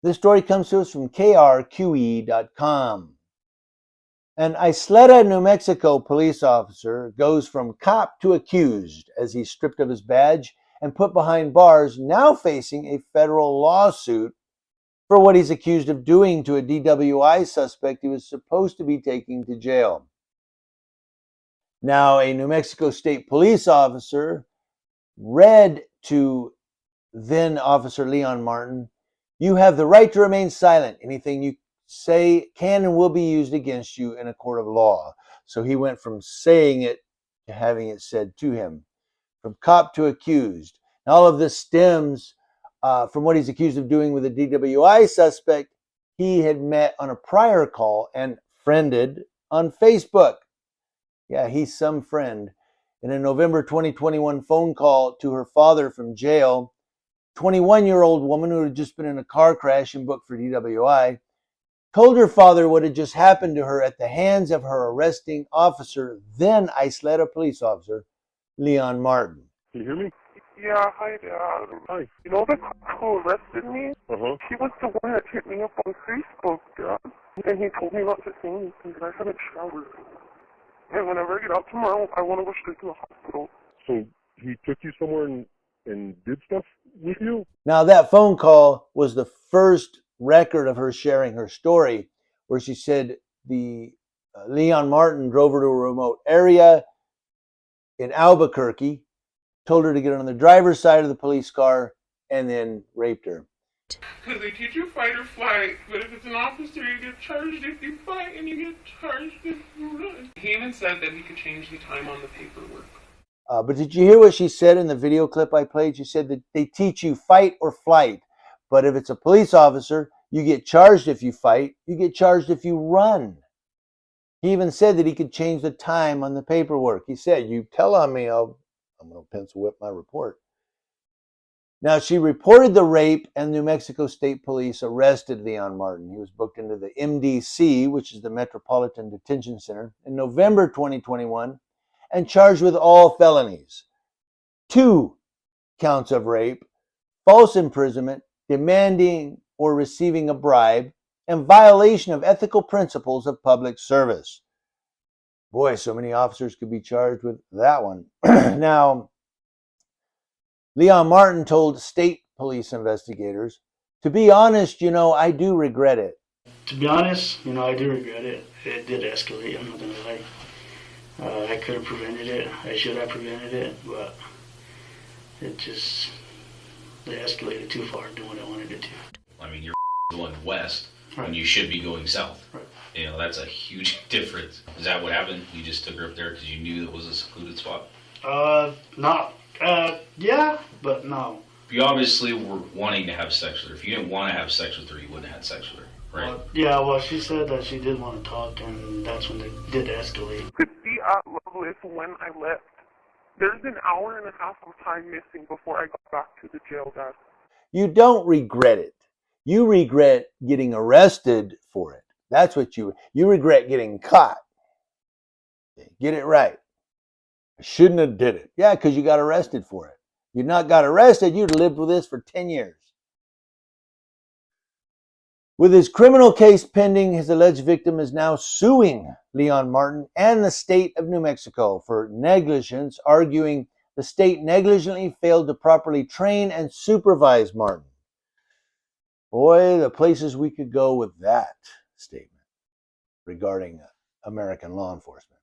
This story comes to us from krqe.com. An Isleta, New Mexico police officer goes from cop to accused as he's stripped of his badge and put behind bars, now facing a federal lawsuit for what he's accused of doing to a DWI suspect he was supposed to be taking to jail. Now, a New Mexico State police officer read to then Officer Leon Martin, "You have the right to remain silent. Anything you say can and will be used against you in a court of law." So he went from saying it to having it said to him, from cop to accused. And all of this stems from what he's accused of doing with a DWI suspect he had met on a prior call and friended on Facebook. Yeah, he's some friend. In a November 2021 phone call to her father from jail, 21-year-old woman who had just been in a car crash and booked for DWI told her father what had just happened to her at the hands of her arresting officer, then Isleta police officer, Leon Martin. Can you hear me? Yeah, hi Dad. Hi. You know the cop who arrested me? Uh-huh. He was the one that hit me up on Facebook, Dad. And he told me not to say anything because I haven't showered. And whenever I get out tomorrow, I want to go straight to the hospital. So he took you somewhere and did stuff with you? Now, that phone call was the first record of her sharing her story, where she said the Leon Martin drove her to a remote area in Albuquerque, told her to get on the driver's side of the police car, and then raped her. Because they teach you fight or flight, but if it's an officer, you get charged if you fight and you get charged if you run. He even said that he could change the time on the paperwork. But did you hear what she said in the video clip I played? She said that they teach you fight or flight, but if it's a police officer, you get charged if you fight, you get charged if you run. He even said that he could change the time on the paperwork. He said, "You tell on me, I'm going to pencil whip my report." Now, she reported the rape, and New Mexico State Police arrested Leon Martin. He was booked into the MDC, which is the Metropolitan Detention Center, in November 2021 and charged with all felonies: 2 counts of rape, false imprisonment, demanding or receiving a bribe, and violation of ethical principles of public service. Boy, so many officers could be charged with that one. Now, Leon Martin told state police investigators, "To be honest, I do regret it." To be honest, I do regret it. It did escalate, I'm not going to lie. I could have prevented it. I should have prevented it, but it escalated too far than what I wanted it to. I mean, you're going west Right. when you should be going south. Right. That's a huge difference. Is that what happened? You just took her up there because you knew it was a secluded spot? Yeah, but no. You obviously were wanting to have sex with her. If you didn't want to have sex with her, you wouldn't have had sex with her, right? Well, she said that she did want to talk, and that's when it did escalate. To be at Loveless when I left, there's an hour and a half of time missing before I got back to the jail, Dad. You don't regret it. You regret getting arrested for it. That's what you regret getting caught. Get it right. I shouldn't have did it. Yeah, because you got arrested for it. You'd not got arrested, you'd have lived with this for 10 years. With his criminal case pending, his alleged victim is now suing Leon Martin and the state of New Mexico for negligence, arguing the state negligently failed to properly train and supervise Martin. Boy, the places we could go with that statement regarding American law enforcement.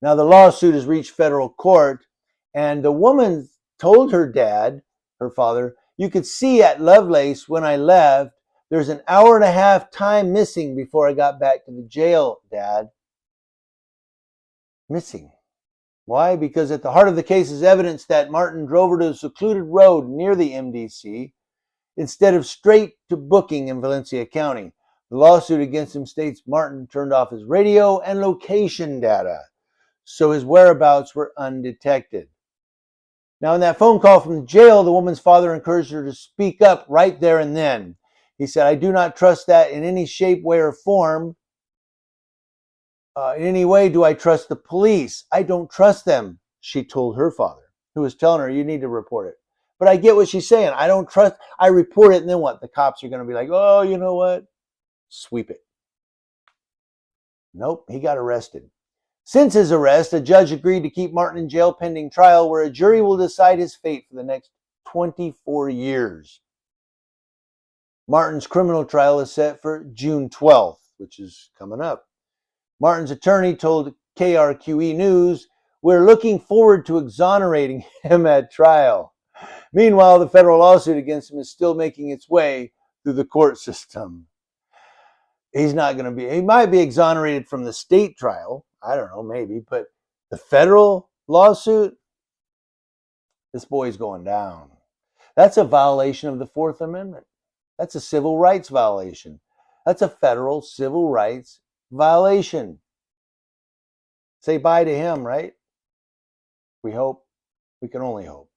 Now, the lawsuit has reached federal court, and the woman told her dad, her father, "You could see at Lovelace when I left, there's an hour and a half time missing before I got back to the jail, Dad." Missing. Why? Because at the heart of the case is evidence that Martin drove her to a secluded road near the MDC instead of straight to booking in Valencia County. The lawsuit against him states Martin turned off his radio and location data, so his whereabouts were undetected. Now, in that phone call from the jail, the woman's father encouraged her to speak up right there and then. He said, "I do not trust that in any shape, way, or form. In any way do I trust the police. I don't trust them," she told her father, who was telling her, "You need to report it. But I get what she's saying. I don't trust. I report it, and then what? The cops are going to be like, oh, you know what? Sweep it. Nope, he got arrested. Since his arrest, a judge agreed to keep Martin in jail pending trial, where a jury will decide his fate for the next 24 years. Martin's criminal trial is set for June 12th, which is coming up. Martin's attorney told KRQE News, "We're looking forward to exonerating him at trial." Meanwhile, the federal lawsuit against him is still making its way through the court system. He's not going to be, he might be exonerated from the state trial. I don't know, maybe, but the federal lawsuit, this boy's going down. That's a violation of the Fourth Amendment. That's a civil rights violation. That's a federal civil rights violation. Say bye to him, right? We hope. We can only hope.